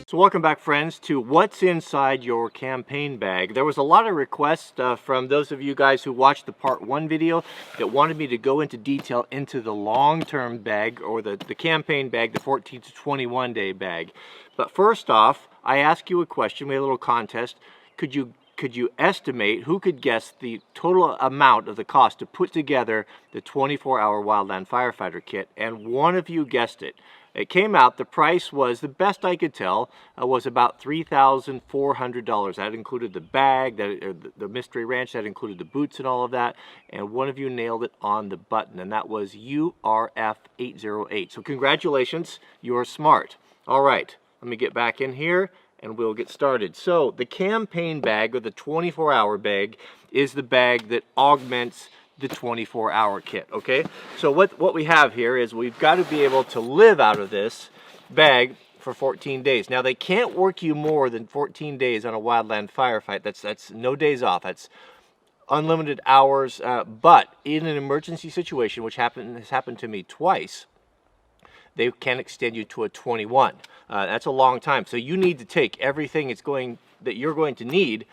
So welcome back, friends, to what's inside your campaign bag. There was a lot of requests from those of you guys who watched the part 1 video that wanted me to go into detail into the long-term bag, or the campaign bag, the 14 to 21 day bag. But first off, I ask you a question. We had a little contest. Could you estimate, who could guess the total amount of the cost to put together the 24-hour Wildland Firefighter kit? And one of you guessed it. It came out, the price was, the best I could tell, was about $3,400. That included the bag, the Mystery Ranch, that included the boots and all of that. And one of you nailed it on the button, and that was URF808. So congratulations, you're smart. All right, let me get back in here and we'll get started. So the campaign bag, or the 24-hour bag, is the bag that augments the 24-hour kit. Okay, so what we have here is we've got to be able to live out of this bag for 14 days. Now, they can't work you more than 14 days on a wildland firefight. That's no days off. That's unlimited hours. But in an emergency situation, which has happened to me twice, they can extend you to a 21. That's a long time. So you need to take everything that you're going to need,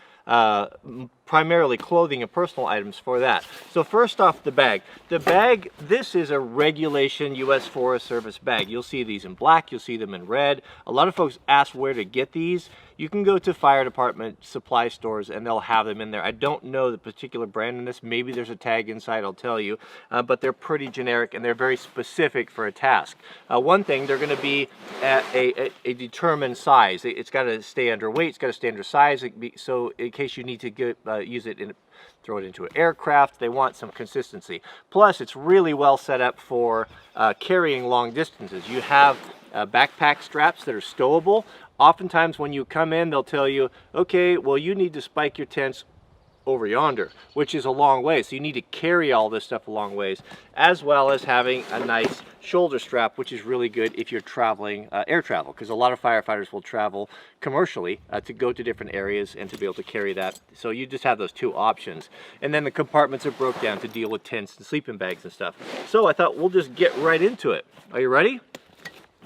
primarily clothing and personal items for that. So first off, the bag. The bag, this is a regulation U.S. Forest Service bag. You'll see these in black, you'll see them in red. A lot of folks ask where to get these. You can go to fire department supply stores and they'll have them in there. I don't know the particular brand in this. Maybe there's a tag inside, I'll tell you. But they're pretty generic and they're very specific for a task. One thing, they're going to be at a determined size. It's got to stay under weight, it's got to stay under size. So in case you need to use it throw it into an aircraft, they want some consistency. Plus, it's really well set up for carrying long distances. You have backpack straps that are stowable. Oftentimes when you come in, they'll tell you, okay, well, you need to spike your tents over yonder, which is a long way. So you need to carry all this stuff a long ways, as well as having a nice shoulder strap, which is really good if you're traveling air travel, because a lot of firefighters will travel commercially to go to different areas and to be able to carry that. So you just have those two options. And then the compartments are broke down to deal with tents and sleeping bags and stuff. So I thought we'll just get right into it. Are you ready?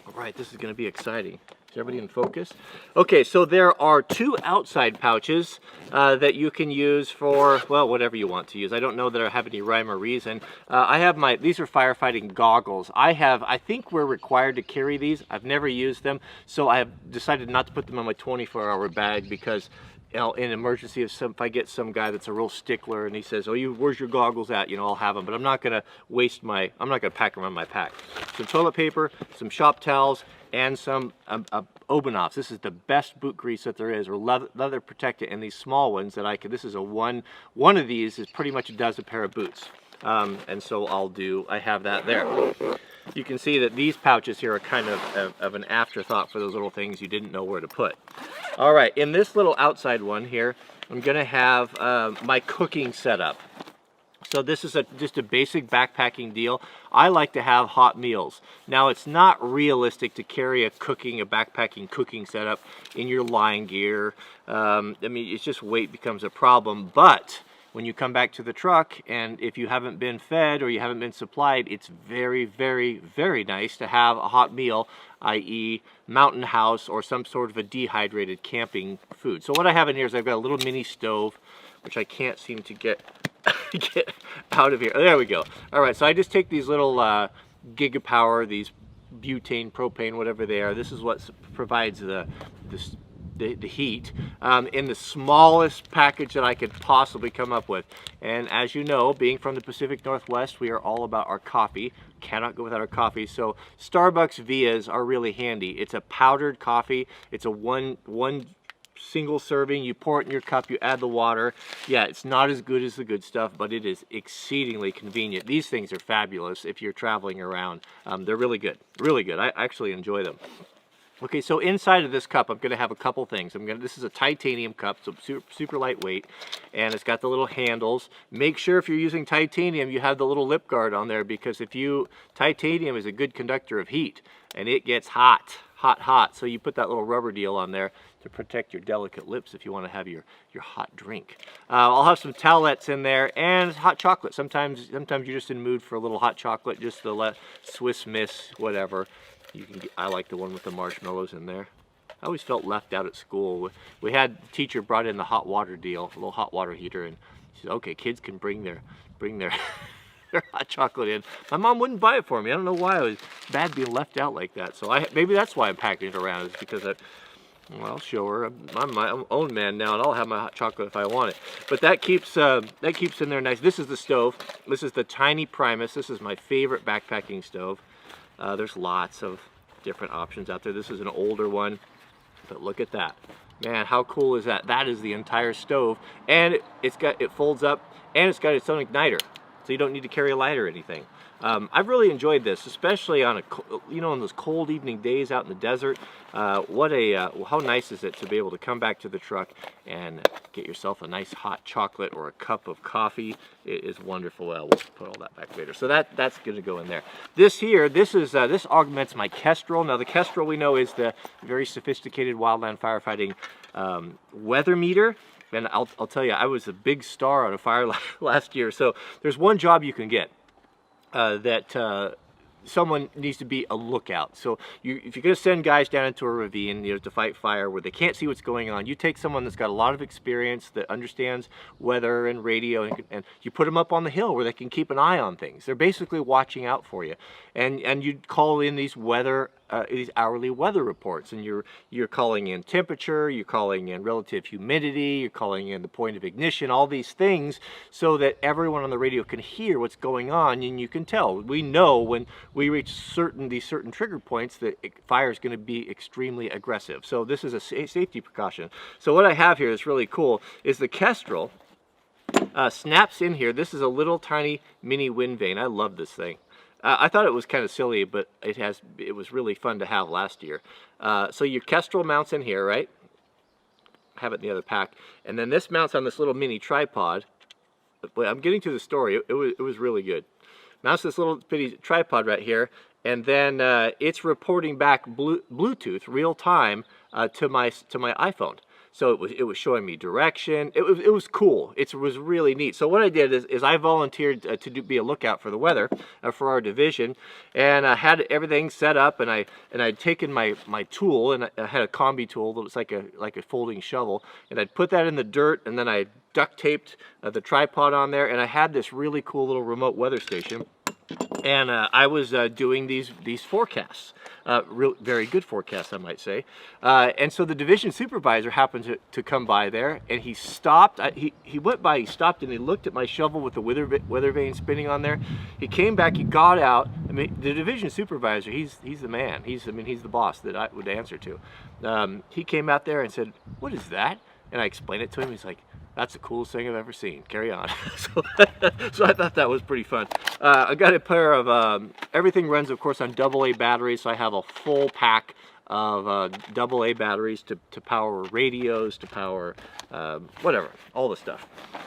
All right, this is going to be exciting. Is everybody in focus? Okay, so there are two outside pouches that you can use for, well, whatever you want to use. I don't know that I have any rhyme or reason. I have these are firefighting goggles. I think we're required to carry these. I've never used them, so I have decided not to put them on my 24-hour bag because, you know, in emergency, if I get some guy that's a real stickler and he says, oh, where's your goggles at? You know, I'll have them, but I'm not going to I'm not going to pack them on my pack. Some toilet paper, some shop towels, and some Obenovs. This is the best boot grease that there is, or leather protectant, and these small ones that this is a one of these is pretty much does a pair of boots. And so I have that there. You can see that these pouches here are kind of an afterthought for those little things you didn't know where to put. All right, in this little outside one here, I'm gonna have my cooking setup. So this is just a basic backpacking deal. I like to have hot meals. Now, it's not realistic to carry a backpacking cooking setup in your line gear. I mean, it's just weight becomes a problem. But when you come back to the truck, and if you haven't been fed or you haven't been supplied, it's very, very, very nice to have a hot meal, i.e. Mountain House or some sort of a dehydrated camping food. So what I have in here is I've got a little mini stove, which I can't seem to get out of here. Oh, there we go. All right, so I just take these little Gigapower, these butane, propane, whatever they are. This is what provides the heat in the smallest package that I could possibly come up with. And as you know, being from the Pacific Northwest, we are all about our coffee. Cannot go without our coffee. So Starbucks Vias are really handy. It's a powdered coffee. It's a one single serving. You pour it in your cup, you add the water. Yeah, it's not as good as the good stuff, but it is exceedingly convenient. These things are fabulous if you're traveling around. They're really good, really good. I actually enjoy them. Okay, so inside of this cup, I'm going to have a couple things. This is a titanium cup, so super lightweight, and it's got the little handles. Make sure if you're using titanium, you have the little lip guard on there, because titanium is a good conductor of heat, and it gets hot. So you put that little rubber deal on there to protect your delicate lips if you want to have your hot drink. I'll have some towelettes in there and hot chocolate. Sometimes you're just in the mood for a little hot chocolate, just the Swiss Miss, whatever. I like the one with the marshmallows in there. I always felt left out at school. We had the teacher brought in the hot water deal, a little hot water heater, and she said, okay, kids can bring their their hot chocolate in. My mom wouldn't buy it for me. I don't know why. It was bad being left out like that. So maybe that's why I'm packing it around, is because well, I'll show her. I'm my own man now, and I'll have my hot chocolate if I want it. But that keeps in there nice. This is the stove. This is the Tiny Primus. This is my favorite backpacking stove. There's lots of different options out there. This is an older one, but look at that. Man, how cool is that? That is the entire stove, and it folds up, and it's got its own igniter, so you don't need to carry a light or anything. I've really enjoyed this, especially on on those cold evening days out in the desert. How nice is it to be able to come back to the truck and get yourself a nice hot chocolate or a cup of coffee. It is wonderful. Well, we'll put all that back later. So that's going to go in there. This augments my Kestrel. Now the Kestrel, we know, is the very sophisticated wildland firefighting weather meter. And I'll tell you, I was a big star on a fire last year. So there's one job you can get. That someone needs to be a lookout. So if you're going to send guys down into a ravine, to fight fire where they can't see what's going on, you take someone that's got a lot of experience, that understands weather and radio, and you put them up on the hill where they can keep an eye on things. They're basically watching out for you, and you call in these hourly weather reports, and you're calling in temperature, you're calling in relative humidity, you're calling in the point of ignition, all these things, so that everyone on the radio can hear what's going on, and you can tell. We know when we reach these certain trigger points that fire is going to be extremely aggressive. So this is a safety precaution. So what I have here is really cool, is the Kestrel snaps in here. This is a little tiny mini wind vane. I love this thing. I thought it was kind of silly, but it was really fun to have last year. So your Kestrel mounts in here, right? I have it in the other pack. And then this mounts on this little mini tripod. But I'm getting to the story. It was really good. Mounts this little bitty tripod right here, and then it's reporting back Bluetooth real time to my iPhone. So it was showing me direction. It was cool. It was really neat. So what I did is I volunteered to be a lookout for the weather for our division, and I had everything set up, and I'd taken my tool, and I had a combi tool that was like a folding shovel, and I'd put that in the dirt, and then I duct taped the tripod on there, and I had this really cool little remote weather station. And I was doing these forecasts, very good forecasts, I might say. And so the division supervisor happened to come by there, and he stopped. He went by, he stopped, and he looked at my shovel with the weather vane spinning on there. He came back, he got out. I mean, the division supervisor, he's the man. He's the boss that I would answer to. He came out there and said, "What is that?" And I explained it to him. He's like, "That's the coolest thing I've ever seen. Carry on." So I thought that was pretty fun. I got a pair of, everything runs, of course, on AA batteries. So I have a full pack of AA batteries to power radios, to power whatever, all the stuff.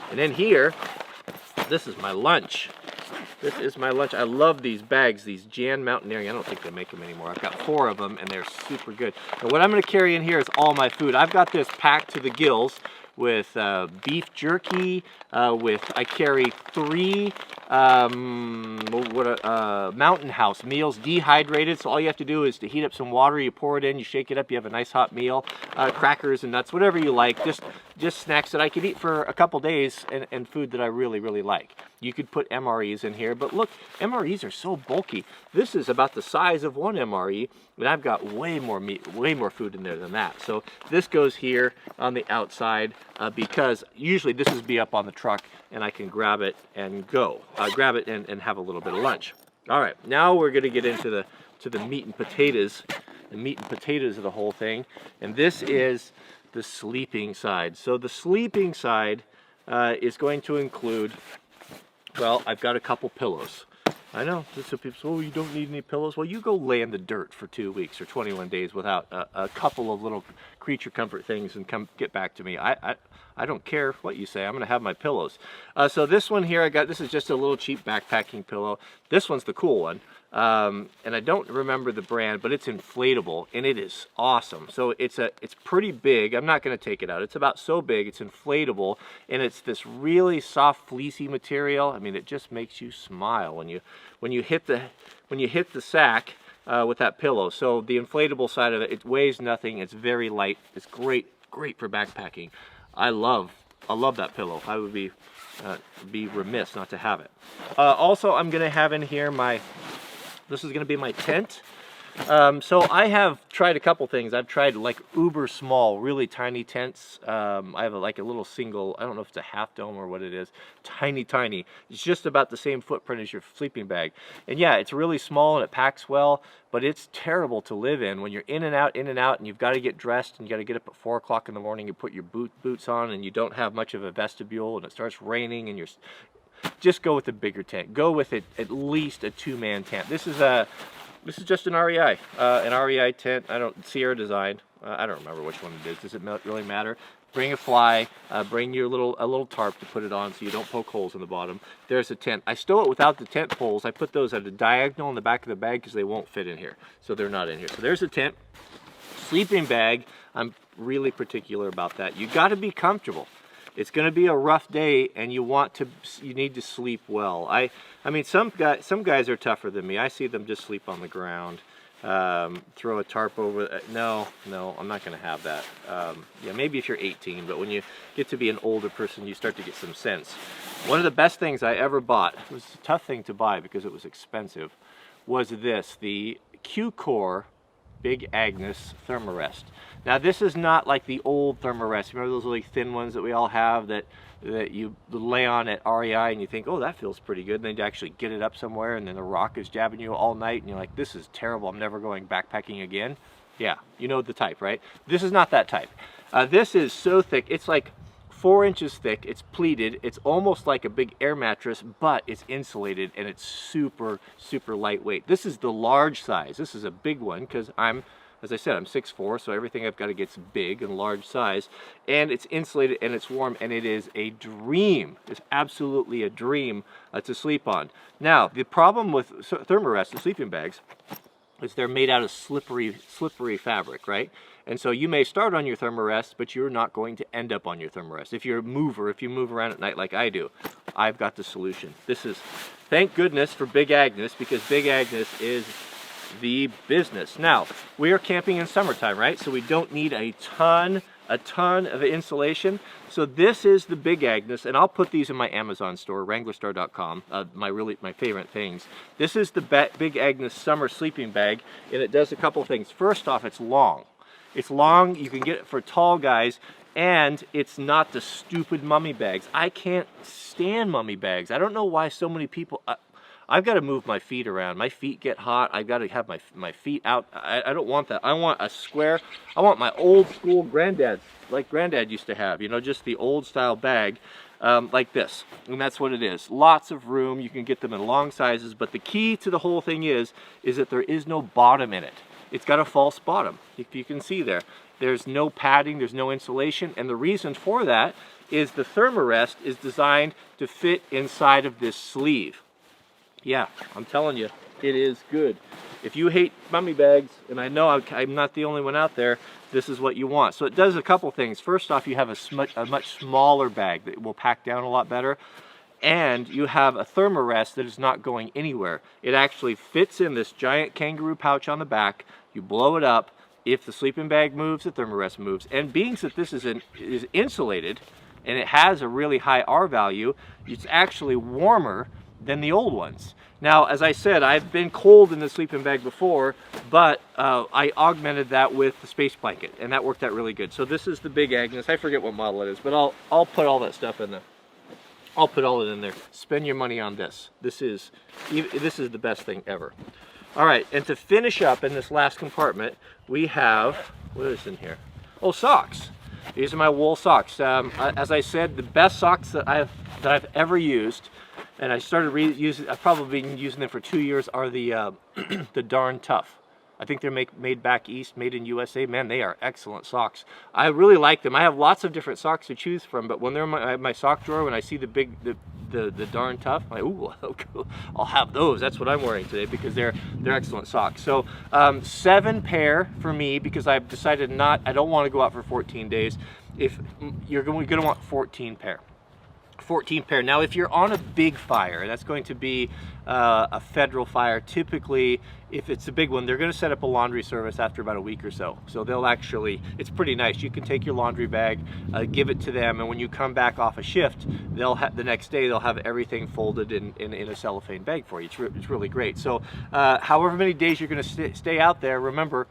And then here, this is my lunch. This is my lunch. I love these bags, these Jan Mountaineering. I don't think they make them anymore. I've got 4 of them, and they're super good. And what I'm going to carry in here is all my food. I've got this packed to the gills with beef jerky, I carry 3 Mountain House meals, dehydrated. So all you have to do is to heat up some water, you pour it in, you shake it up, you have a nice hot meal, crackers and nuts, whatever you like, just snacks that I could eat for a couple days, and food that I really, really like. You could put MREs in here, but look, MREs are so bulky. This is about the size of one MRE, and I've got way more meat, way more food in there than that. So this goes here on the outside, because usually this is be up on the truck, and I can grab it and go. Grab it and have a little bit of lunch. All right, now we're going to get into the meat and potatoes, the meat and potatoes of the whole thing, and this is the sleeping side. So the sleeping side is going to include, well, I've got a couple pillows. I know, some people say, oh, you don't need any pillows. Well, you go lay in the dirt for 2 weeks or 21 days without a couple of little creature comfort things and come get back to me. I don't care what you say. I'm going to have my pillows. So this one here, this is just a little cheap backpacking pillow. This one's the cool one. And I don't remember the brand, but it's inflatable, and it is awesome. So it's pretty big. I'm not going to take it out. It's about so big. It's inflatable, and it's this really soft, fleecy material. I mean, it just makes you smile when you hit the sack. with that pillow. So the inflatable side of it, it weighs nothing. It's very light. It's great for backpacking. I love that pillow. I would be remiss not to have it. Also, I'm gonna have in here this is gonna be my tent. So I have tried a couple things. I've tried like uber small, really tiny tents. I have like a little single, I don't know if it's a half dome or what it is. Tiny. It's just about the same footprint as your sleeping bag. And yeah, it's really small and it packs well, but it's terrible to live in when you're in and out, and you've got to get dressed and you got to get up at 4 o'clock in the morning and put your boots on, and you don't have much of a vestibule, and it starts raining, and just go with a bigger tent. Go with at least a 2-man tent. This is just an REI tent. Sierra Design. I don't remember which one it is. Does it really matter? Bring a fly. Bring your a little tarp to put it on so you don't poke holes in the bottom. There's a tent. I stow it without the tent poles. I put those at a diagonal in the back of the bag because they won't fit in here. So they're not in here. So there's a tent. Sleeping bag. I'm really particular about that. You got to be comfortable. It's going to be a rough day, and you need to sleep well. I mean, some guys are tougher than me. I see them just sleep on the ground, throw a tarp over. No, I'm not going to have that. Yeah, maybe if you're 18, but when you get to be an older person, you start to get some sense. One of the best things I ever bought, it was a tough thing to buy because it was expensive, was the Q-Core Big Agnes Thermarest. Now this is not like the old Thermarest. Remember those really thin ones that we all have that you lay on at REI and you think, oh, that feels pretty good, and then you actually get it up somewhere and then the rock is jabbing you all night and you're like, this is terrible, I'm never going backpacking again. Yeah, you know the type, right? This is not that type. This is so thick, it's like 4 inches thick, it's pleated, it's almost like a big air mattress, but it's insulated and it's super lightweight. This is the large size. This is a big one because as I said, I'm 6'4", so everything I've got to get's big and large size, and it's insulated and it's warm, and it is a dream. It's absolutely a dream to sleep on. Now, the problem with Thermarest, the sleeping bags, is they're made out of slippery fabric, right? And so you may start on your Thermarest, but you're not going to end up on your Thermarest. If you're a mover, if you move around at night like I do, I've got the solution. This is, thank goodness for Big Agnes, because Big Agnes is the business. Now, we are camping in summertime, right? So we don't need a ton of insulation. So this is the Big Agnes, and I'll put these in my Amazon store, wranglerstar.com, my favorite things. This is the Big Agnes summer sleeping bag, and it does a couple things. First off, it's long. It's long, you can get it for tall guys, and it's not the stupid mummy bags. I can't stand mummy bags. I don't know why so many people, I've got to move my feet around. My feet get hot. I've got to have my feet out. I don't want that. I want a square. I want my old school granddad, like Granddad used to have, you know, just the old style bag like this. And that's what it is. Lots of room. You can get them in long sizes, but the key to the whole thing is that there is no bottom in it. It's got a false bottom. If you can see there, there's no padding, there's no insulation, and the reason for that is the Thermarest is designed to fit inside of this sleeve. Yeah, I'm telling you, it is good. If you hate mummy bags, and I know I'm not the only one out there, this is what you want. So it does a couple things. First off, you have a much smaller bag that will pack down a lot better, and you have a Thermarest that is not going anywhere. It actually fits in this giant kangaroo pouch on the back. You blow it up. If the sleeping bag moves, the Thermarest moves. And being that this is insulated, and it has a really high R value, it's actually warmer than the old ones. Now, as I said, I've been cold in the sleeping bag before, but I augmented that with the space blanket, and that worked out really good. So this is the Big Agnes. I forget what model it is, but I'll put all that stuff in there. I'll put all it in there. Spend your money on this. This is the best thing ever. All right, and to finish up in this last compartment, we have, what is in here? Oh, socks. These are my wool socks. As I said, the best socks that I've ever used, and I started I've probably been using them for 2 years, are the the Darn Tough. I think they're made back east, made in USA. Man, they are excellent socks. I really like them. I have lots of different socks to choose from, but when they're in my sock drawer, when I see the Darn Tough, I'm like, ooh, I'll have those. That's what I'm wearing today because they're excellent socks. So 7 pair for me because I've decided I don't want to go out for 14 days. If you're going to want 14 pair. 14 pair. Now, if you're on a big fire, that's going to be a federal fire. Typically, if it's a big one, they're going to set up a laundry service after about a week or so. So they'll actually, it's pretty nice. You can take your laundry bag, give it to them, and when you come back off a shift, they'll have the next day they'll have everything folded in a cellophane bag for you. It's really great. So however many days you're going to stay out there, remember.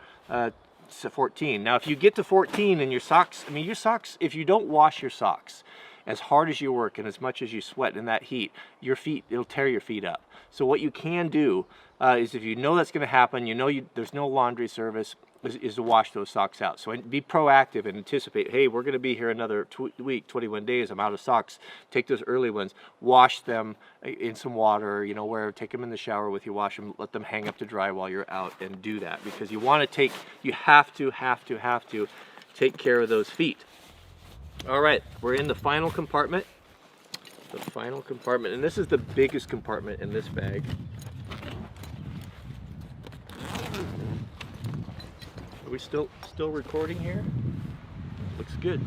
14. Now, if you get to 14 and your socks, I mean, your socks, if you don't wash your socks, as hard as you work and as much as you sweat in that heat, your feet, it'll tear your feet up. So what you can do is, if you know that's going to happen, you know there's no laundry service, is to wash those socks out. So be proactive and anticipate, hey, we're going to be here another week, 21 days, I'm out of socks. Take those early ones, wash them in some water, you know, take them in the shower with you, wash them, let them hang up to dry while you're out, and do that, because you want to take, you have to take care of those feet. All right, we're in the final compartment. The final compartment, and this is the biggest compartment in this bag. Are we still recording here? Looks good.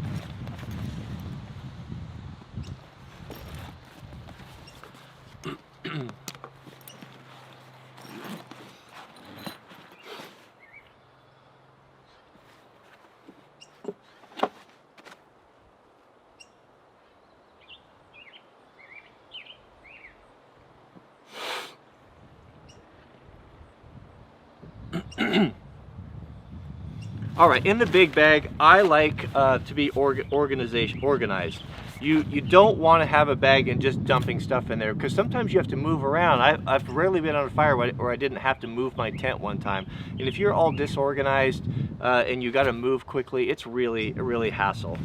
All right, in the big bag, I like to be organized. You don't want to have a bag and just dumping stuff in there, because sometimes you have to move around. I've rarely been on a fire where I didn't have to move my tent one time. And if you're all disorganized and you got to move quickly, it's really hassle.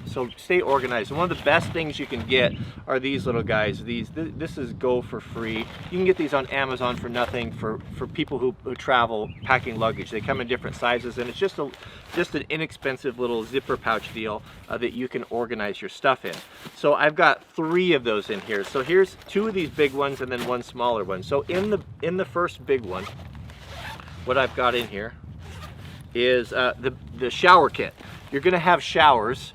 So stay organized. And one of the best things you can get are these little guys. This is Go for free. You can get these on Amazon for nothing for people who travel packing luggage. They come in different sizes, and it's just an inexpensive little zipper pouch deal that you can organize your stuff in. So I've got 3 of those in here. So here's 2 of these big ones and then 1 smaller one. So in the first big one, what I've got in here is the shower kit. You're going to have showers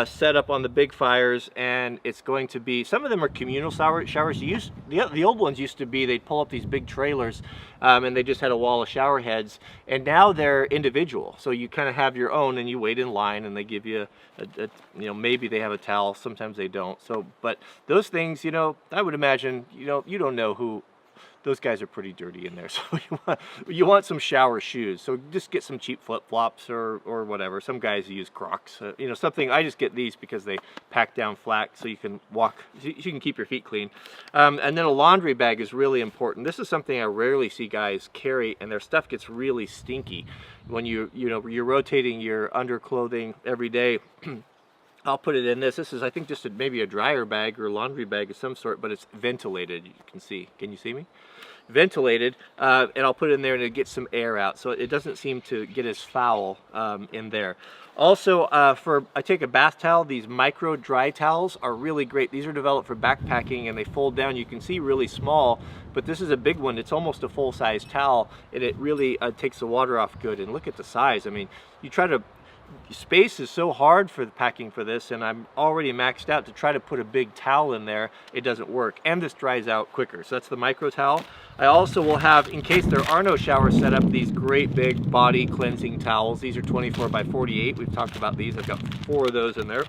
set up on the big fires, and it's going to be, some of them are communal showers. The old ones used to be, they'd pull up these big trailers and they just had a wall of shower heads, and now they're individual. So you kind of have your own, and you wait in line, and they give you you know, maybe they have a towel, sometimes they don't. So, but those things, you know, I would imagine, you know, you don't know who. Those guys are pretty dirty in there, so you want some shower shoes. So just get some cheap flip-flops or whatever. Some guys use Crocs, you know, something. I just get these because they pack down flat, so you can walk, so you can keep your feet clean. And then a laundry bag is really important. This is something I rarely see guys carry, and their stuff gets really stinky when you're rotating your underclothing every day. I'll put it in this. This is, I think, just maybe a dryer bag or a laundry bag of some sort, but it's ventilated. You can see. Can you see me? Ventilated, and I'll put it in there and it gets some air out, so it doesn't seem to get as foul in there. Also, I take a bath towel. These micro dry towels are really great. These are developed for backpacking, and they fold down. You can see really small, but this is a big one. It's almost a full-size towel, and it really takes the water off good. And look at the size. I mean, you try to. Space is so hard for the packing for this, and I'm already maxed out. To try to put a big towel in there, it doesn't work, and this dries out quicker. So that's the micro towel. I also will have, in case there are no showers set up, these great big body cleansing towels. These are 24 by 48. We've talked about these. I've got 4 of those in there.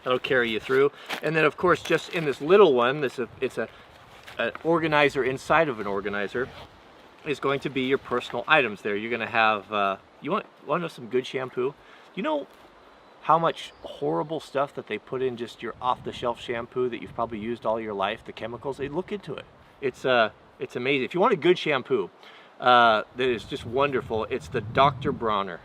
That'll carry you through. And then, of course, just in this little one, it's an organizer inside of an organizer, is going to be your personal items there. You're going to have, you want to know some good shampoo? You know how much horrible stuff that they put in just your off-the-shelf shampoo that you've probably used all your life, the chemicals? They look into it. It's amazing. If you want a good shampoo that is just wonderful, it's the Dr. Bronner.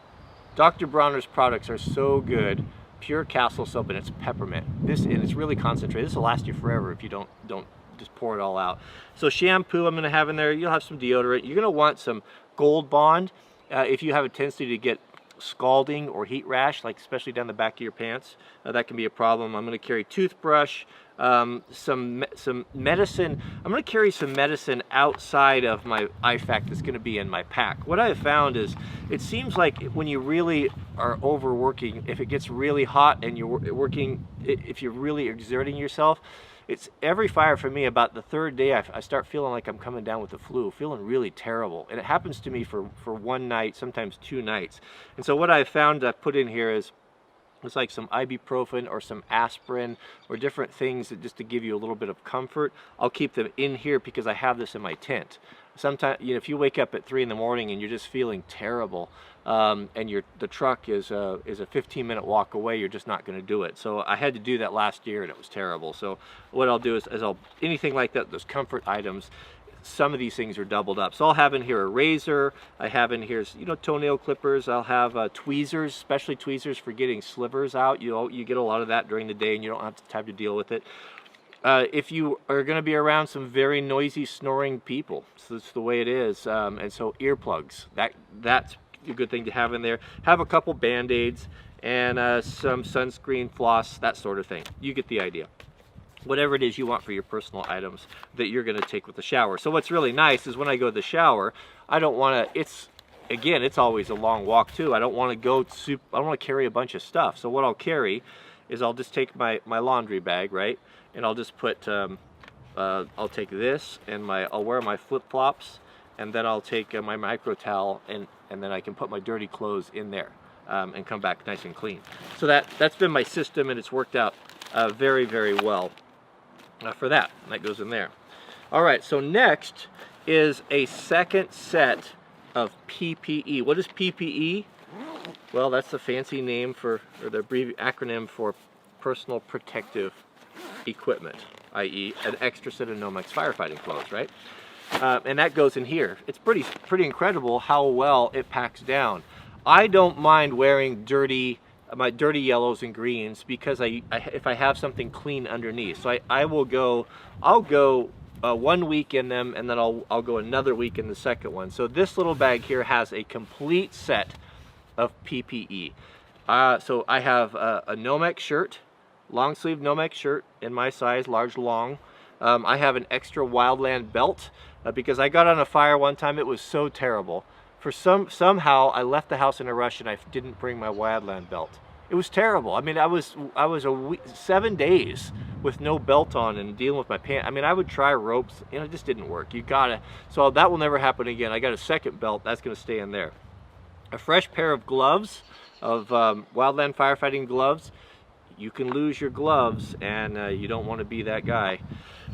Dr. Bronner's products are so good. Pure Castle soap, and it's peppermint. And it's really concentrated. This will last you forever if you don't just pour it all out. So shampoo I'm going to have in there. You'll have some deodorant. You're going to want some Gold Bond if you have a tendency to get scalding or heat rash, like especially down the back of your pants. That can be a problem. I'm going to carry toothbrush, some medicine. I'm going to carry some medicine outside of my IFAK that's going to be in my pack. What I have found is it seems like when you really are overworking, if it gets really hot and you're working, if you're really exerting yourself, it's every fire for me, about the third day, I start feeling like I'm coming down with the flu, feeling really terrible. And it happens to me for one night, sometimes 2 nights. And so what I've found I put in here is it's like some ibuprofen or some aspirin or different things that just to give you a little bit of comfort. I'll keep them in here because I have this in my tent. Sometimes, you know, if you wake up at 3 in the morning and you're just feeling terrible, and the truck is a 15-minute walk away, you're just not going to do it. So I had to do that last year and it was terrible. So what I'll do is I'll anything like that, those comfort items, some of these things are doubled up. So I'll have in here a razor. I have in here, you know, toenail clippers. I'll have tweezers, especially tweezers for getting slivers out. You get a lot of that during the day and you don't have time to deal with it. If you are going to be around some very noisy, snoring people, so that's the way it is. And so earplugs, that's a good thing to have in there. Have a couple Band-Aids and some sunscreen, floss, that sort of thing. You get the idea. Whatever it is you want for your personal items that you're going to take with the shower. So what's really nice is when I go to the shower, I don't want to, again, it's always a long walk too. I don't want to carry a bunch of stuff. So what I'll carry is I'll just take my laundry bag, right? And I'll just put, I'll take this and I'll wear my flip-flops, and then I'll take my micro towel, and then I can put my dirty clothes in there and come back nice and clean. So that's been my system, and it's worked out very, very well for that. That goes in there. All right, so next is a second set of PPE. What is PPE? Well, that's the fancy name for, or the acronym for personal protective equipment, i.e. an extra set of Nomex firefighting clothes, right? And that goes in here. It's pretty incredible how well it packs down. I don't mind wearing my dirty yellows and greens because if I have something clean underneath. So I'll go 1 week in them, and then I'll go another week in the second one. So this little bag here has a complete set of PPE. So I have a Nomex shirt, long sleeve Nomex shirt in my size, large long. I have an extra Wildland belt because I got on a fire one time. It was so terrible. Somehow I left the house in a rush and I didn't bring my Wildland belt. It was terrible. I mean, I was 7 days with no belt on and dealing with my pants. I mean, I would try ropes, you know, it just didn't work. So that will never happen again. I got a second belt that's going to stay in there. A fresh pair of gloves, of Wildland firefighting gloves. You can lose your gloves, and you don't want to be that guy.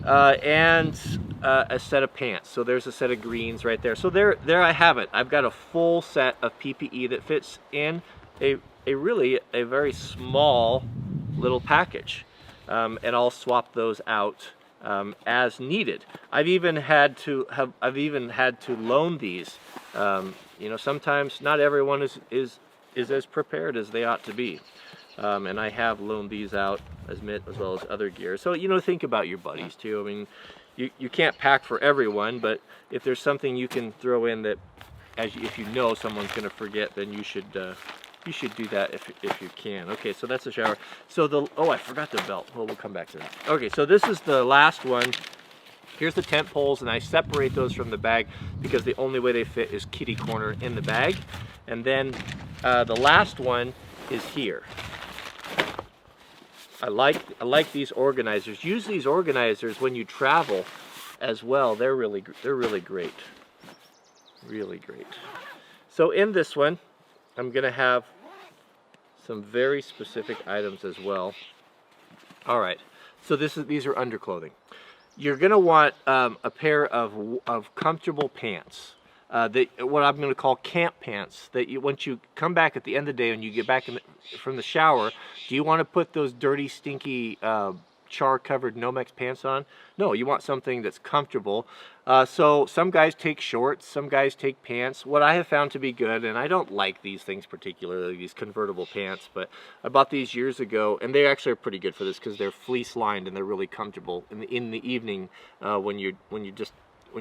And a set of pants. So there's a set of greens right there. So there I have it. I've got a full set of PPE that fits in a very small little package. And I'll swap those out as needed. I've even had to loan these. You know, sometimes not everyone is as prepared as they ought to be. And I have loaned these out as well as other gear. So, you know, think about your buddies too. I mean, you can't pack for everyone, but if there's something you can throw in that, if you know someone's going to forget, then you should do that if you can. Okay, so that's the shower. So I forgot the belt. Well, we'll come back to that. Okay, so this is the last one. Here's the tent poles, and I separate those from the bag because the only way they fit is kitty corner in the bag. And then the last one is here. I like these organizers. Use these organizers when you travel as well. They're really great. Really great. So in this one, I'm going to have some very specific items as well. All right. So these are underclothing. You're going to want a pair of comfortable pants. What I'm going to call camp pants, that once you come back at the end of the day and you get back from the shower, do you want to put those dirty, stinky, char-covered Nomex pants on? No, you want something that's comfortable. So some guys take shorts, some guys take pants. What I have found to be good, and I don't like these things particularly, these convertible pants, but I bought these years ago, and they actually are pretty good for this because they're fleece-lined and they're really comfortable in the evening when you're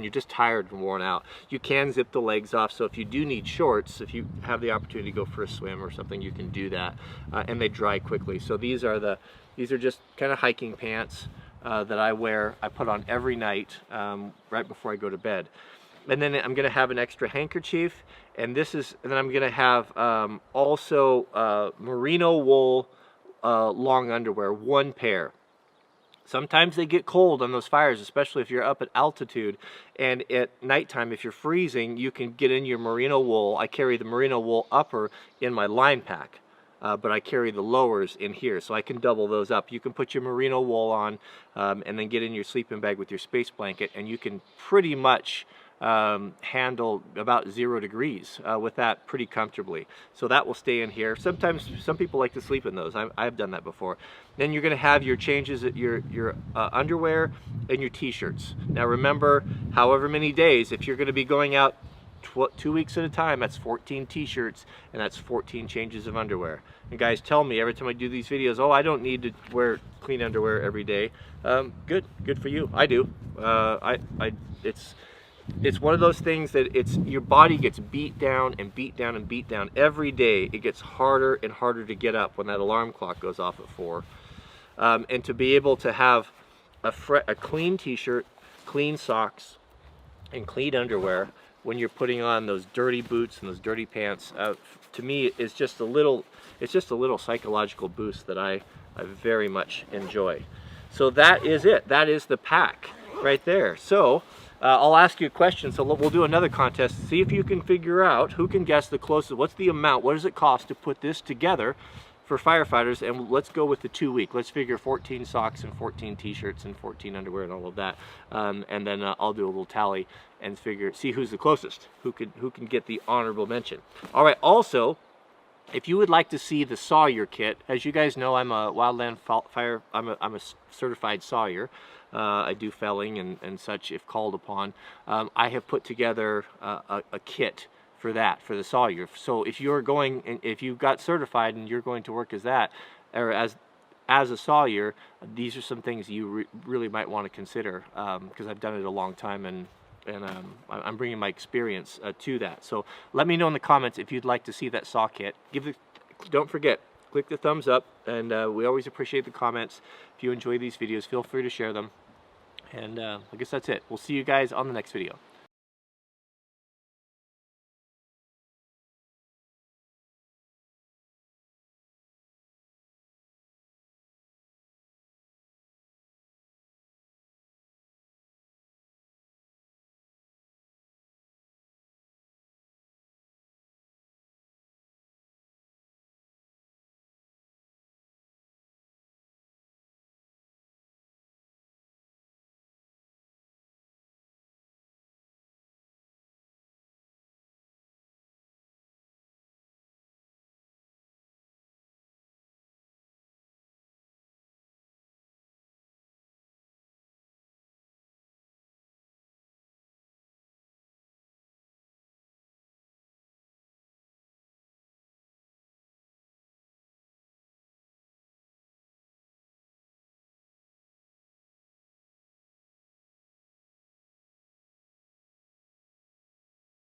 just tired and worn out. You can zip the legs off, so if you do need shorts, if you have the opportunity to go for a swim or something, you can do that, and they dry quickly. So these are just kind of hiking pants. that I wear, I put on every night right before I go to bed. And then I'm going to have an extra handkerchief, and then I'm going to have also merino wool long underwear, 1 pair. Sometimes they get cold on those fires, especially if you're up at altitude, and at nighttime, if you're freezing, you can get in your merino wool. I carry the merino wool upper in my line pack, but I carry the lowers in here, so I can double those up. You can put your merino wool on and then get in your sleeping bag with your space blanket, and you can pretty much handle about 0 degrees with that pretty comfortably. So that will stay in here. Sometimes some people like to sleep in those. I've done that before. Then you're going to have your changes, your underwear and your t-shirts. Now remember, however many days, if you're going to be going out 2 weeks at a time, that's 14 t-shirts and that's 14 changes of underwear. And guys tell me every time I do these videos, oh, I don't need to wear clean underwear every day. Good for you. I do. It's one of those things that your body gets beat down and beat down and beat down every day. It gets harder and harder to get up when that alarm clock goes off at 4. And to be able to have a clean t-shirt, clean socks, and clean underwear when you're putting on those dirty boots and those dirty pants, to me, it's just a little psychological boost that I very much enjoy. So that is it. That is the pack right there. So I'll ask you a question. So we'll do another contest. See if you can figure out who can guess the closest. What's the amount? What does it cost to put this together for firefighters? And let's go with the 2 week. Let's figure 14 socks and 14 t-shirts and 14 underwear and all of that. And then I'll do a little tally and see who's the closest, who can get the honorable mention. All right. Also, if you would like to see the Sawyer kit, as you guys know, I'm a wildland fire. I'm a certified sawyer. I do felling and such if called upon. I have put together a kit for that, for the Sawyer. So if you got certified and you're going to work as that, or as a Sawyer, these are some things you really might want to consider, because I've done it a long time, and I'm bringing my experience to that. So let me know in the comments if you'd like to see that saw kit. Don't forget, click the thumbs up, and we always appreciate the comments. If you enjoy these videos, feel free to share them. And I guess that's it. We'll see you guys on the next video.